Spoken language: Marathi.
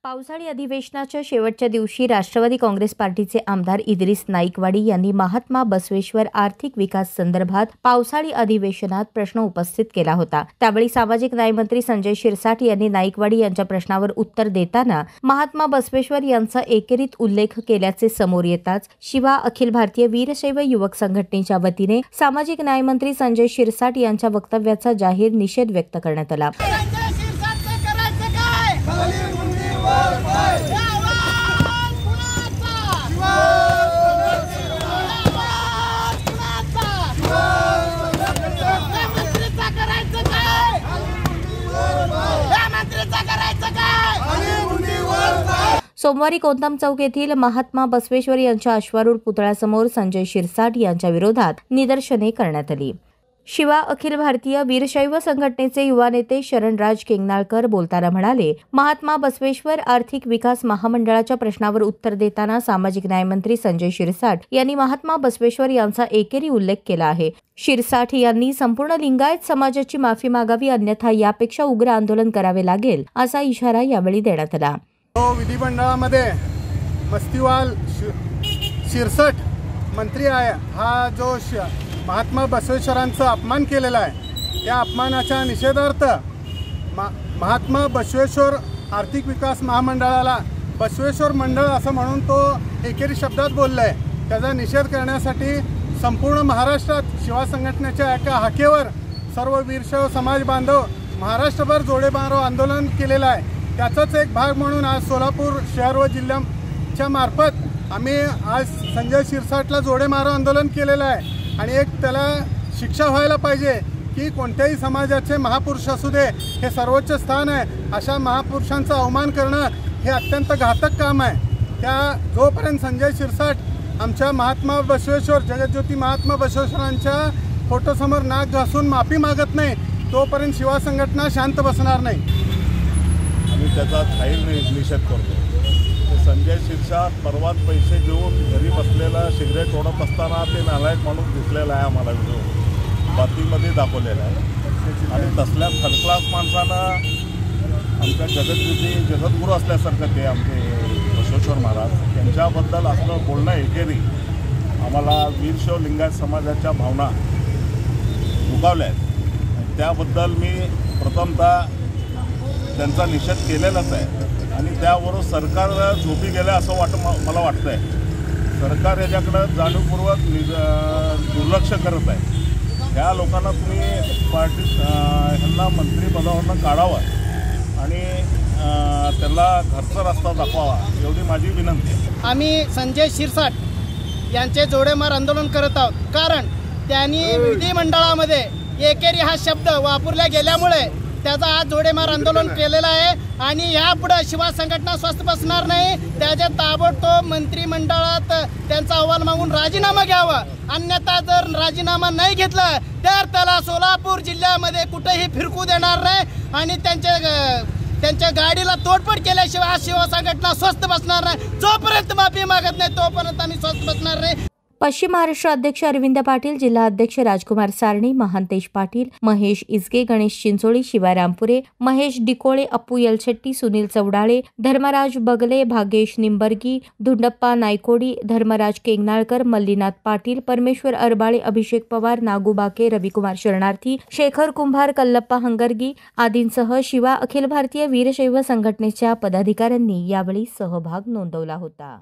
पावसाळी अधिवेशनाच्या शेवटच्या दिवशी राष्ट्रवादी काँग्रेस पार्टीचे आमदार इद्रिस नाईकवाडी यांनी महात्मा बसवेश्वर आर्थिक विकास संदर्भात पावसाळी अधिवेशनात प्रश्न उपस्थित केला होता। त्यावेळी सामाजिक न्याय मंत्री संजय शिरसाट यांनी नाईकवाडी यांच्या प्रश्नावर उत्तर देताना महात्मा बसवेश्वर यांचा एकेरीत उल्लेख केल्याचे समोर येताच शिवा अखिल भारतीय वीरशैव युवक संघटनेच्या वतीने सामाजिक न्याय मंत्री संजय शिरसाट यांच्या वक्तव्याचा जाहीर निषेध व्यक्त करण्यात आला। सोमवारी कोंताम चौक येथील महात्मा बसवेश्वर यांच्या अश्वारूढ पुतळ्यासमोर संजय शिरसाट यांच्या विरोधात निदर्शने करण्यात आली। शिवा अखिल भारतीय वीरशैव संघटनेचे युवा नेते शरणराज केंगनाळकर बोलताना म्हणाले, महात्मा बसवेश्वर आर्थिक विकास महामंडळाच्या प्रश्नावर उत्तर देताना सामाजिक न्याय मंत्री संजय शिरसाट यांनी महात्मा बसवेश्वर यांचा एकेरी उल्लेख केला आहे। शिरसाट यांनी संपूर्ण लिंगायत समाजाची माफी मागावी, अन्यथा यापेक्षा उग्र आंदोलन करावे लागेल असा इशारा यावेळी देण्यात आला। विधिमंडळामध्ये मस्तीवाल शिरसाट मंत्री आहे, हा जो महात्मा बसवेश्वरांचा अपमान केलेला आहे, त्या अपमानाच्या निषेधार्थ महात्मा बसवेश्वर आर्थिक विकास महामंडळाला बसवेश्वर मंडळ असं म्हणून तो एकेरी शब्दात बोलला आहे। त्याचा निषेध करण्यासाठी संपूर्ण महाराष्ट्रात शिवा संघटनेच्या एका हाकेवर सर्व वीरशैव समाज बांधव महाराष्ट्रभर जोडेमारो आंदोलन केलेलं आहे। त्याचाच एक भाग म्हणून आज सोलापूर शहर व जिल्ह्याच्या मार्फत आम्ही आज संजय शिरसाटला जोडेमारो आंदोलन केलेलं आहे आणि एक त्याला शिक्षा व्हायला पाहिजे की कोणत्याही समाजाचे महापुरुष असू दे, हे सर्वोच्च स्थान आहे, अशा महापुरुषांचा अवमान करणं हे अत्यंत घातक काम आहे। त्या जोपर्यंत संजय शिरसाट आमच्या महात्मा बसवेश्वर जगज्योती महात्मा बसवेश्वरांच्या फोटोसमोर नाक घासून माफी मागत नाही, तोपर्यंत शिवा संघटना शांत बसणार नाही। आम्ही त्याचा जाहीर निषेध करतो। संजय शिरसाट परवात पैसे घेऊन घरी बसलेला सिगरेट ओढत असताना ते नालायक माणूस दिसलेला आहे, आम्हाला व्हिडिओ बातमीमध्ये दाखवलेला आहे। आणि तसल्या थर्ड क्लास माणसानं आमच्या जगद्गुरू असल्यासारखं ते आमचे बसवेश्वर महाराज त्यांच्याबद्दल असं बोलणं एकेरी आम्हाला वीरशैव लिंगायत समाजाच्या भावना दुखावल्या आहेत। त्याबद्दल मी प्रथमतः त्यांचा निषेध केलेलाच आहे आणि त्यावरून सरकार झोपी गेलं असं मला वाटतं आहे। सरकार याच्याकडं जाणीवपूर्वक दुर्लक्ष करत आहे। ह्या लोकांना तुम्ही ह्यांना मंत्रिपदावरून काढावं आणि त्यांना घरचा रस्ता दाखवावा, एवढी माझी विनंती आहे। आम्ही संजय शिरसाट यांचे जोडेमार आंदोलन करत आहोत, कारण त्यांनी विधिमंडळामध्ये एकेरी हा शब्द वापरला गेल्यामुळे त्याचा आज जोडेमार आंदोलन केलेलं आहे आणि यापुढे शिवा संघटना स्वस्थ बसणार नाही। त्याचे ताबडतोब मंत्रिमंडळात त्यांचा अहवाल मागून राजीनामा घ्यावा, अन्यथा जर राजीनामा नाही घेतला तर त्याला सोलापूर जिल्ह्यामध्ये कुठेही फिरकू देणार नाही आणि त्यांच्या गाडीला तोडफोड केल्याशिवाय शिवा संघटना स्वस्थ बसणार नाही। जोपर्यंत माफी मागत नाही तोपर्यंत आम्ही स्वस्थ बसणार नाही। पश्चिम महाराष्ट्र अध्यक्ष अरविंद पाटील, जिल्हा अध्यक्ष राजकुमार सारणी, महांतेश पाटील, महेश इसगे, गणेश चिंचोळी, शिवा रामपुरे, महेश डिकोळे, अप्पू यलशेट्टी, सुनील चौडाळे, धर्मराज बगले, भागेश निंबर्गी, धुंडप्पा नायकोडी, धर्मराज केंगनाळकर, मल्लीनाथ पाटील, परमेश्वर अरबाळे, अभिषेक पवार, नागू बाके, रविकुमार शरणार्थी, शेखर कुंभार, कल्लप्पा हंगरगी आदींसह शिवा अखिल भारतीय वीरशैव संघटनेच्या पदाधिकाऱ्यांनी यावेळी सहभाग नोंदवला होता।